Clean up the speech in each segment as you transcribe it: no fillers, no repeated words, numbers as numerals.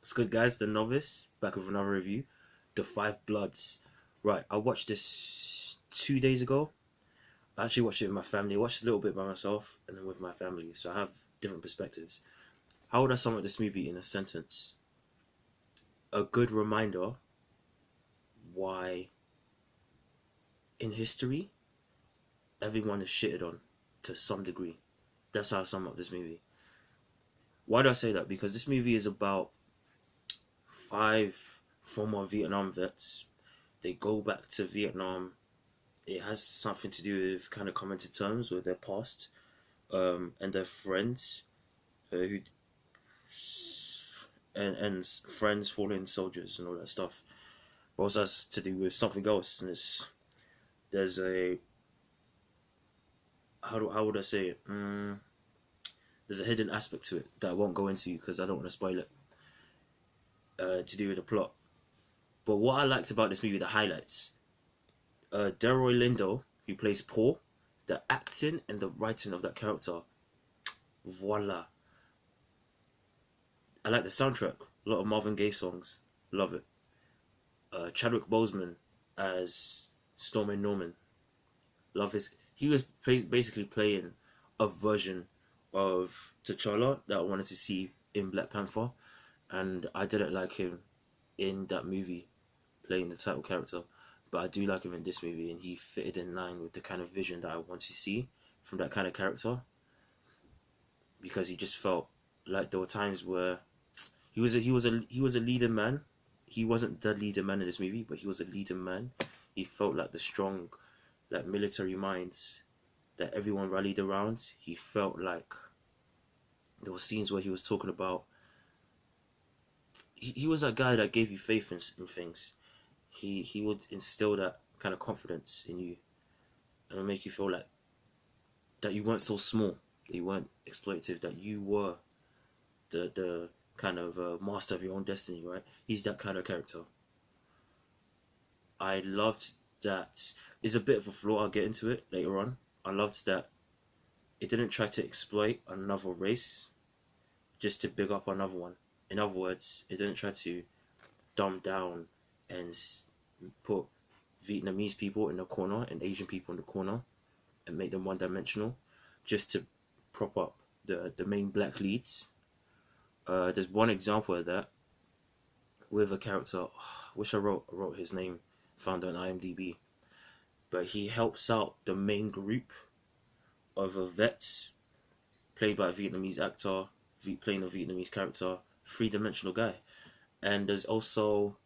It's good, guys. The Novice back with another review. The Five Bloods. Right, I watched this 2 days ago. I actually watched it with my family. I watched a little bit by myself and then with my family, so I have different perspectives. How would I sum up this movie in a sentence? A good reminder why in history everyone is shitted on to some degree. That's how I sum up this movie. Why do I say that? Because this movie is about five former Vietnam vets. They go back to Vietnam. It has something to do with kind of coming to terms with their past, and their friends, who and friends, fallen soldiers, and all that stuff. But also has to do with something else, and there's a how would I say it? There's a hidden aspect to it that I won't go into because I don't want to spoil it. To do with the plot. But what I liked about this movie, the highlights, Delroy Lindo, who plays Paul, the acting and the writing of that character, voila. I like the soundtrack, a lot of Marvin Gaye songs, love it. Chadwick Boseman as Stormin Norman, love his. He was basically playing a version of T'Challa that I wanted to see in Black Panther, and I didn't like him in that movie playing the title character, but I do like him in this movie, and he fitted in line with the kind of vision that I want to see from that kind of character, because he just felt like there were times where he was a leading man. He wasn't the leading man in this movie, but he was a leading man. He felt like the strong, like military minds that everyone rallied around. He felt like there were scenes where he was talking about. He was that guy that gave you faith in things. He would instill that kind of confidence in you, and make you feel like that you weren't so small, that you weren't exploitative, that you were the kind of master of your own destiny, right? He's that kind of character. I loved that. It's a bit of a flaw. I'll get into it later on. I loved that it didn't try to exploit another race just to big up another one. In other words, it didn't try to dumb down and put Vietnamese people in the corner and Asian people in the corner and make them one-dimensional just to prop up the main black leads. There's one example of that with a character. I wish I wrote his name, found on IMDb, but he helps out the main group of vets played by a Vietnamese actor playing a Vietnamese character, three-dimensional guy. And there's also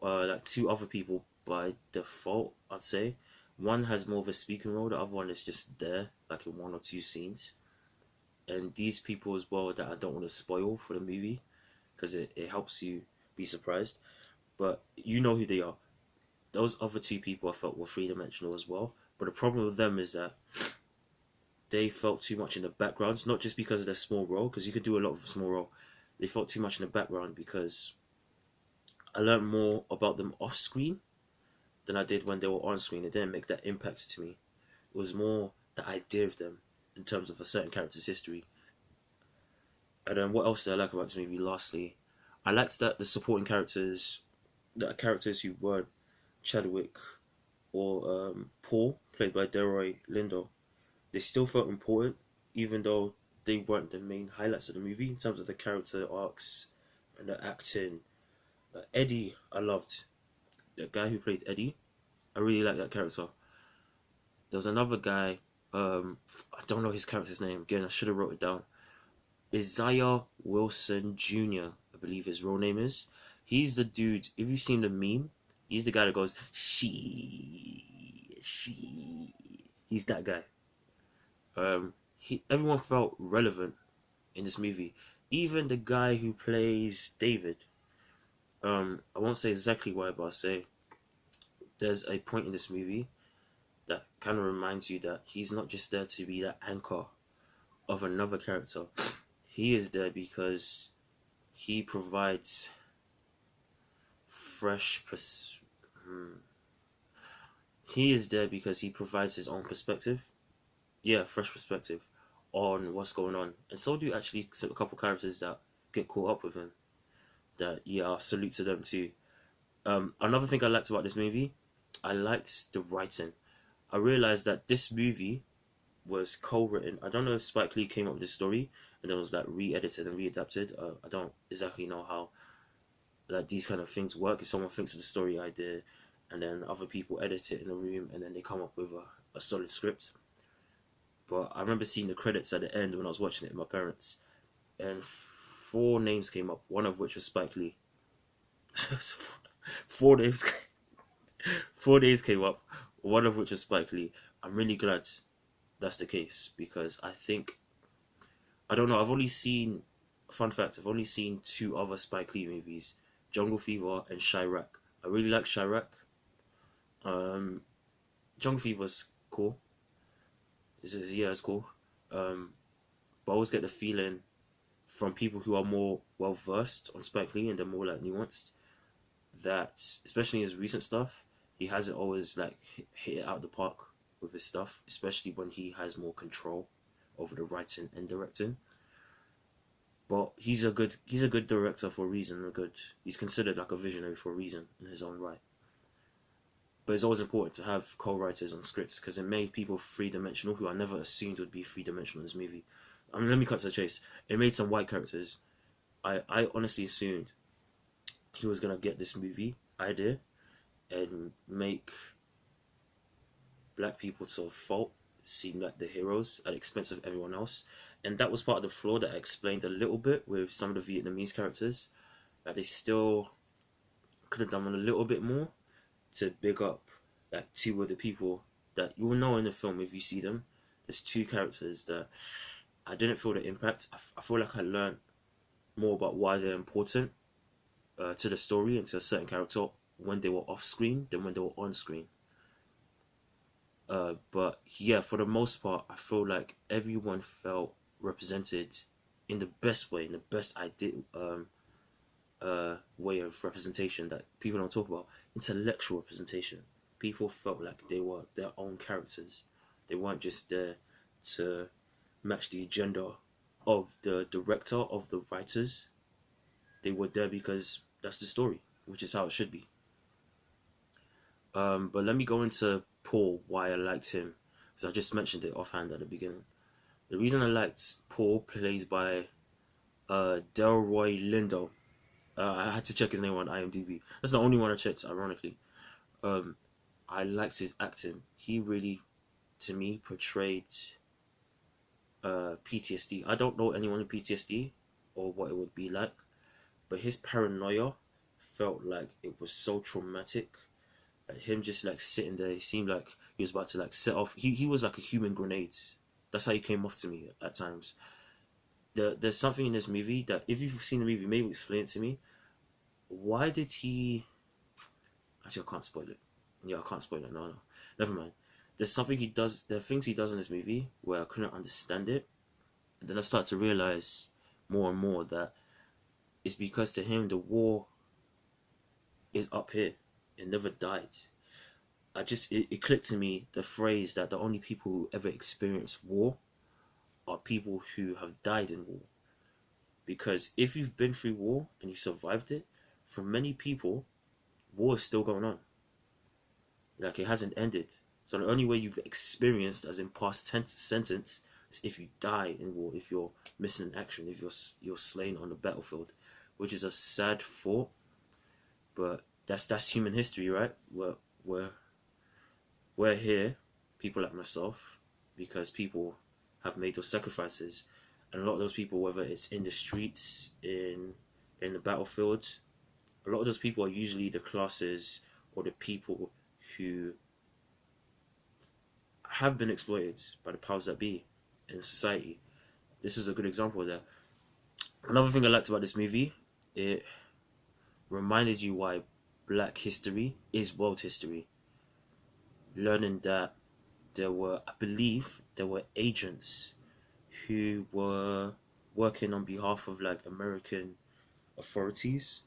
like two other people by default, I'd say. One has more of a speaking role, the other one is just there, like in one or two scenes. And these people as well that I don't want to spoil for the movie, because it helps you be surprised. But you know who they are. Those other two people I felt were three-dimensional as well. But the problem with them is that they felt too much in the background, not just because of their small role, because you can do a lot of a small role. They felt too much in the background because I learned more about them off screen than I did when they were on screen. It didn't make that impact to me. It was more the idea of them in terms of a certain character's history. And then what else did I like about this movie? Lastly, I liked that the supporting characters, the characters who weren't Chadwick or Paul, played by Delroy Lindo, they still felt important, even though they weren't the main highlights of the movie in terms of the character arcs and the acting. Eddie, I loved. The guy who played Eddie, I really liked that character. There was another guy, I don't know his character's name. Again, I should have wrote it down. Isaiah Wilson Jr., I believe his real name is. He's the dude, if you've seen the meme, he's the guy that goes, she. He's that guy. Everyone felt relevant in this movie. Even the guy who plays David. I won't say exactly why, but I'll say there's a point in this movie that kind of reminds you that he's not just there to be that anchor of another character. He is there because he provides he is there because he provides his own perspective. Yeah, fresh perspective on what's going on. And so do actually a couple characters that get caught up with him. That yeah, I salute to them too. Another thing I liked about this movie, I liked the writing. I realized that this movie was co-written. I don't know if Spike Lee came up with this story and then was like re-edited and readapted. I don't exactly know how like these kind of things work. If someone thinks of the story idea and then other people edit it in a room and then they come up with a solid script. But I remember seeing the credits at the end when I was watching it with my parents, and four names came up. One of which was Spike Lee. four names, four names came up. One of which was Spike Lee. I'm really glad that's the case because I think I don't know. I've only seen fun fact. I've only seen two other Spike Lee movies: Jungle Fever and Chirac. I really like Chirac. Um, Jungle Fever was cool. Yeah, it's cool. Um, but I always get the feeling from people who are more well versed on Spike Lee and they're more like nuanced that, especially his recent stuff, he hasn't always like hit it out the park with his stuff, especially when he has more control over the writing and directing. But he's a good director for a reason. He's considered like a visionary for a reason in his own right. But it's always important to have co-writers on scripts because it made people three-dimensional who I never assumed would be three-dimensional in this movie. I mean, let me cut to the chase. It made some white characters. I honestly assumed he was gonna get this movie idea and make black people to a fault seem like the heroes at the expense of everyone else. And that was part of the flaw that I explained a little bit with some of the Vietnamese characters. That they still could have done a little bit more to big up like two of the people that you will know in the film if you see them. There's two characters that I didn't feel the impact. I feel like I learned more about why they're important to the story and to a certain character when they were off screen than when they were on screen. But yeah, for the most part, I feel like everyone felt represented in the best way, in the best idea, way of representation that people don't talk about. Intellectual representation. People felt like they were their own characters. They weren't just there to match the agenda of the director, of the writers. They were there because that's the story, which is how it should be. But let me go into Paul, why I liked him, because I just mentioned it offhand at the beginning. The reason I liked Paul, plays by Delroy Lindo. I had to check his name on IMDb. That's the only one I checked, ironically. Um, I liked his acting. He really, to me, portrayed PTSD. I don't know anyone with PTSD or what it would be like, but his paranoia felt like it was so traumatic. Like him just like sitting there, he seemed like he was about to like set off. He was like a human grenade. That's how he came off to me at times. There's something in this movie that if you've seen the movie, maybe explain it to me. Why did he? Actually, I can't spoil it. Yeah, I can't spoil it. No, never mind. There's something he does. There are things he does in this movie where I couldn't understand it, and then I start to realize more and more that it's because to him the war is up here. It never died. It clicked to me the phrase that the only people who ever experience war are people who have died in war. Because if you've been through war and you survived it, for many people, war is still going on. Like it hasn't ended. So the only way you've experienced, as in past tense sentence, is if you die in war, if you're missing in action, if you're slain on the battlefield, which is a sad thought. But that's human history, right? We're here, people like myself, because people have made those sacrifices, and a lot of those people, whether it's in the streets, in the battlefield, a lot of those people are usually the classes or the people who have been exploited by the powers that be in society. This is a good example of that. Another thing I liked about this movie, it reminded you why Black history is world history. Learning that I believe there were agents who were working on behalf of like American authorities,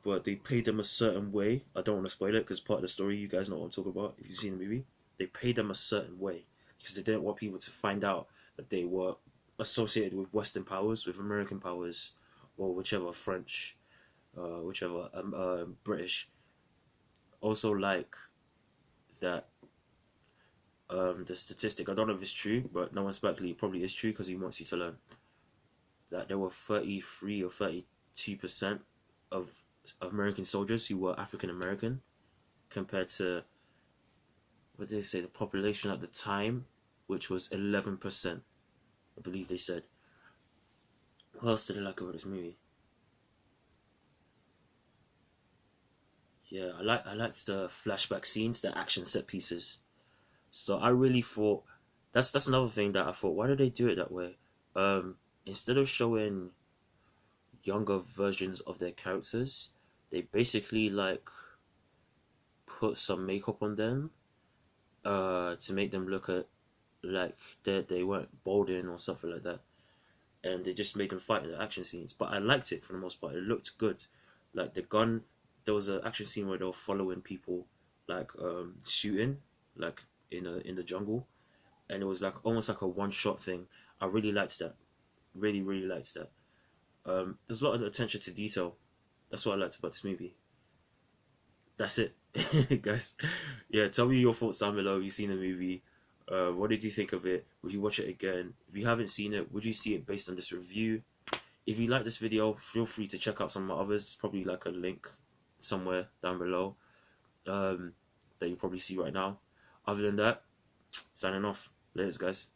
but they paid them a certain way. I don't want to spoil it because part of the story, you guys know what I'm talking about if you've seen the movie. They paid them a certain way because they didn't want people to find out that they were associated with Western powers, with American powers, or whichever French, whichever British, also like that the statistic. I don't know if it's true, but Noah Spike Lee probably is true because he wants you to learn that there were 33 or 32% of American soldiers who were African American compared to what did they say the population at the time, which was 11%. I believe they said. What else did I like about this movie? Yeah, I liked the flashback scenes, the action set pieces. So I really thought that's another thing that I thought. Why did they do it that way? Instead of showing younger versions of their characters, they basically like put some makeup on them, to make them look at like they weren't balding or something like that, and they just made them fight in the action scenes. But I liked it for the most part. It looked good. Like the gun, there was an action scene where they were following people, like shooting, like in the jungle, and it was like almost like a one shot thing. I really liked that. Really liked that. There's a lot of attention to detail. That's what I liked about this movie. That's it, guys. Yeah, tell me your thoughts down below. Have you seen the movie? What did you think of it? Would you watch it again? If you haven't seen it, would you see it based on this review? If you like this video, feel free to check out some of my others. There's probably like a link somewhere down below, that you probably see right now. Other than that, signing off. Later, guys.